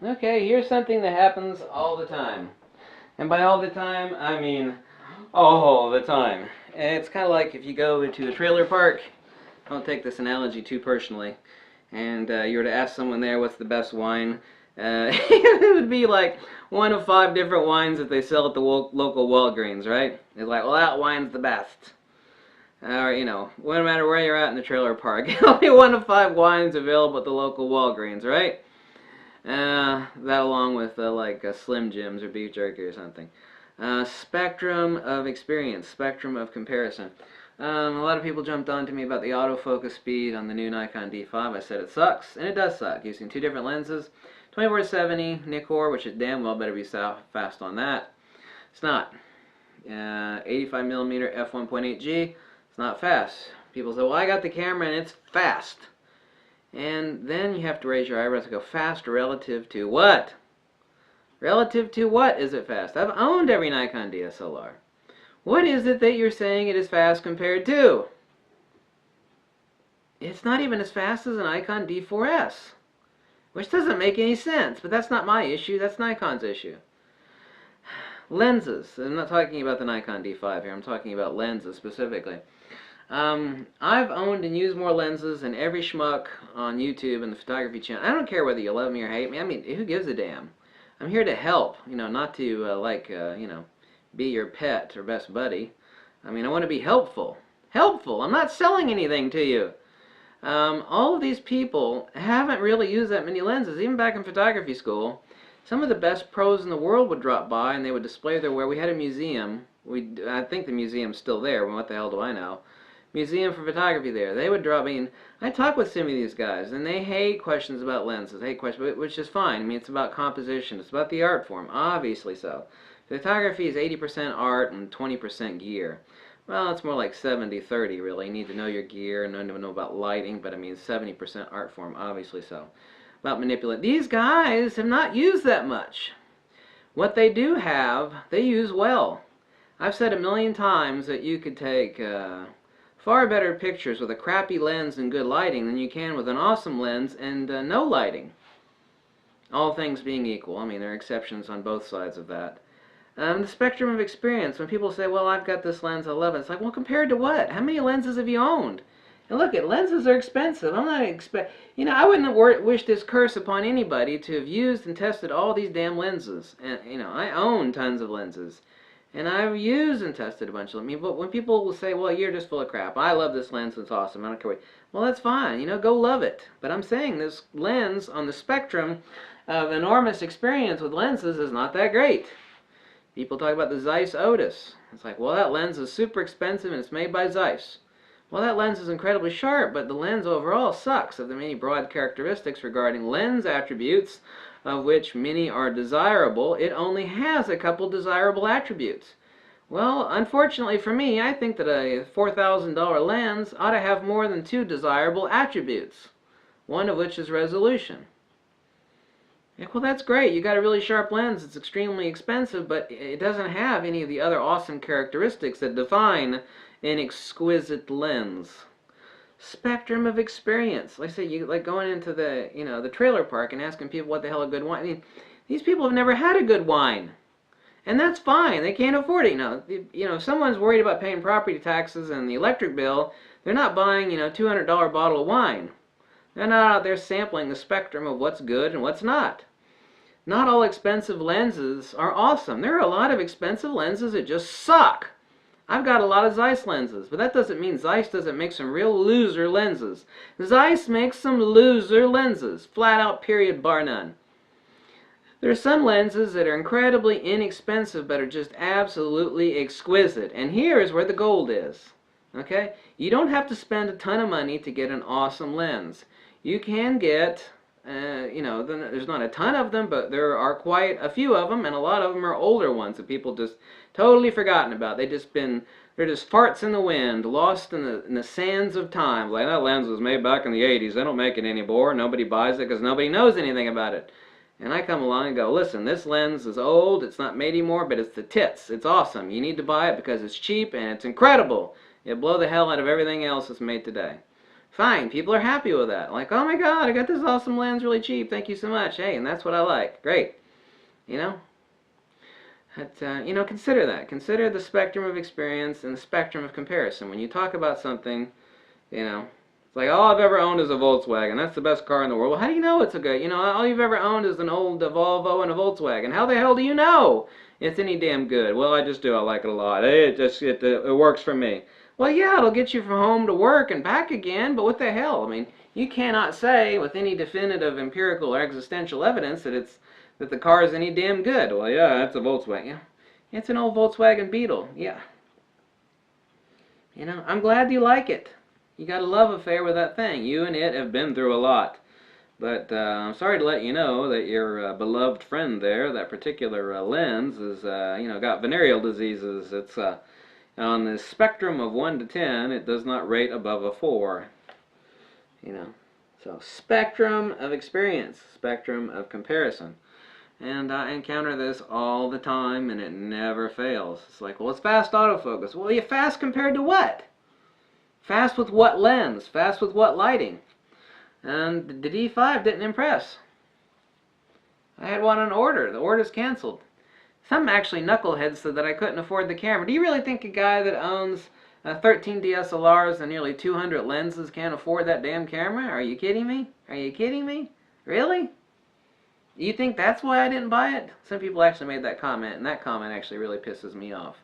Okay, here's something that happens all the time. And by all the time, I mean all the time. And it's kind of like if you go to a trailer park, don't take this analogy too personally, and you were to ask someone there what's the best wine, it would be like one of five different wines that they sell at the local Walgreens, right? It's like, well, that wine's the best. Or, no matter where you're at in the trailer park, only one of five wines available at the local Walgreens, right? That along with like Slim Jims or beef jerky or something. Spectrum of experience, spectrum of comparison. A lot of people jumped on to me about the autofocus speed on the new Nikon D5. I said it sucks, and it does suck. Using two different lenses, 24-70 Nikkor, which is damn well better be fast on that. It's not. 85mm f1.8G, it's not fast. People say, well, I got the camera and it's fast. And then you have to raise your eyebrows and go, fast relative to what? Relative to what is it fast? I've owned every Nikon DSLR. What is it that you're saying it is fast compared to? It's not even as fast as a Nikon D4S, which doesn't make any sense, but that's not my issue, that's Nikon's issue. Lenses. I'm not talking about the Nikon D5 here, I'm talking about lenses specifically. I've owned and used more lenses than every schmuck on YouTube and the photography channel. I don't care whether you love me or hate me. I mean, who gives a damn? I'm here to help, not to, be your pet or best buddy. I mean, I want to be helpful. Helpful! I'm not selling anything to you. All of these people haven't really used that many lenses. Even back in photography school, some of the best pros in the world would drop by and they would display their wares. We had a museum. I think the museum's still there, but what the hell do I know? Museum for photography there. They would drop in. I talk with some of these guys, and they hate questions about lenses, hate questions, which is fine. I mean, it's about composition. It's about the art form, obviously so. Photography is 80% art and 20% gear. Well, it's more like 70-30, really. You need to know your gear and know about lighting, but I mean 70% art form, obviously so. About manipulate. These guys have not used that much. What they do have, they use well. I've said a million times that you could take far better pictures with a crappy lens and good lighting than you can with an awesome lens and no lighting. All things being equal. I mean, there are exceptions on both sides of that. The spectrum of experience. When people say, well, I've got this lens, I love it. It's like, well, compared to what? How many lenses have you owned? And look, lenses are expensive. I'm not I wouldn't wish this curse upon anybody to have used and tested all these damn lenses. And, I own tons of lenses. And I've used and tested a bunch of them. But when people will say, well, you're just full of crap. I love this lens. It's awesome. I don't care what. Well, that's fine. Go love it. But I'm saying this lens on the spectrum of enormous experience with lenses is not that great. People talk about the Zeiss Otis. It's like, well, that lens is super expensive and it's made by Zeiss. Well, that lens is incredibly sharp, but the lens overall sucks. Of the many broad characteristics regarding lens attributes, of which many are desirable, it only has a couple desirable attributes. Well, unfortunately for me, I think that a $4,000 lens ought to have more than two desirable attributes, one of which is resolution. Well, that's great. You got a really sharp lens. It's extremely expensive, but it doesn't have any of the other awesome characteristics that define an exquisite lens. Spectrum of experience. Like I say, you like going into the the trailer park and asking people what the hell a good wine. I mean, these people have never had a good wine, and that's fine. They can't afford it. If someone's worried about paying property taxes and the electric bill, they're not buying $200 bottle of wine. They're not out there sampling the spectrum of what's good and what's not. Not all expensive lenses are awesome. There are a lot of expensive lenses that just suck. I've got a lot of Zeiss lenses, but that doesn't mean Zeiss doesn't make some real loser lenses. Zeiss makes some loser lenses, flat out, period, bar none. There are some lenses that are incredibly inexpensive but are just absolutely exquisite, and here is where the gold is. Okay? You don't have to spend a ton of money to get an awesome lens. You can get, there's not a ton of them, but there are quite a few of them, and a lot of them are older ones that people just totally forgotten about. They're just farts in the wind, lost in the sands of time. Like, that lens was made back in the 80s. They don't make it anymore. Nobody buys it because nobody knows anything about it. And I come along and go, listen, this lens is old. It's not made anymore, but it's the tits. It's awesome. You need to buy it because it's cheap and it's incredible. It'll blow the hell out of everything else that's made today. Fine, people are happy with that. Like, oh my god, I got this awesome lens really cheap, thank you so much. Hey, and that's what I like. Great. You know? Consider that. Consider the spectrum of experience and the spectrum of comparison. When you talk about something, it's like, all I've ever owned is a Volkswagen. That's the best car in the world. Well, how do you know it's a good? All you've ever owned is an old Volvo and a Volkswagen. How the hell do you know it's any damn good? Well, I just do. I like it a lot. It works for me. Well, yeah, it'll get you from home to work and back again, but what the hell? I mean, you cannot say with any definitive empirical or existential evidence that the car is any damn good. Well, yeah, that's a Volkswagen. Yeah, it's an old Volkswagen Beetle. Yeah. I'm glad you like it. You got a love affair with that thing. You and it have been through a lot. But I'm sorry to let you know that your beloved friend there, that particular lens, is, got venereal diseases. It's on the spectrum of 1 to 10, it does not rate above a 4. So spectrum of experience, spectrum of comparison. And I encounter this all the time, and it never fails. It's like, well, it's fast autofocus. Well, you fast compared to what? Fast with what lens? Fast with what lighting? And the D5 didn't impress. I had one on order. The order's canceled. Some actually knuckleheads said that I couldn't afford the camera. Do you really think a guy that owns 13 DSLRs and nearly 200 lenses can't afford that damn camera? Are you kidding me? Are you kidding me? Really? You think that's why I didn't buy it? Some people actually made that comment, and that comment actually really pisses me off.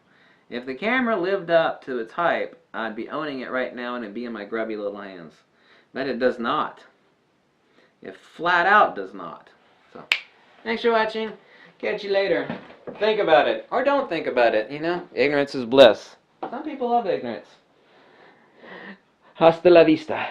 If the camera lived up to its hype, I'd be owning it right now and it'd be in my grubby little hands. But it does not. It flat out does not. So, thanks for watching. Catch you later. Think about it. Or don't think about it, Ignorance is bliss. Some people love ignorance. Hasta la vista.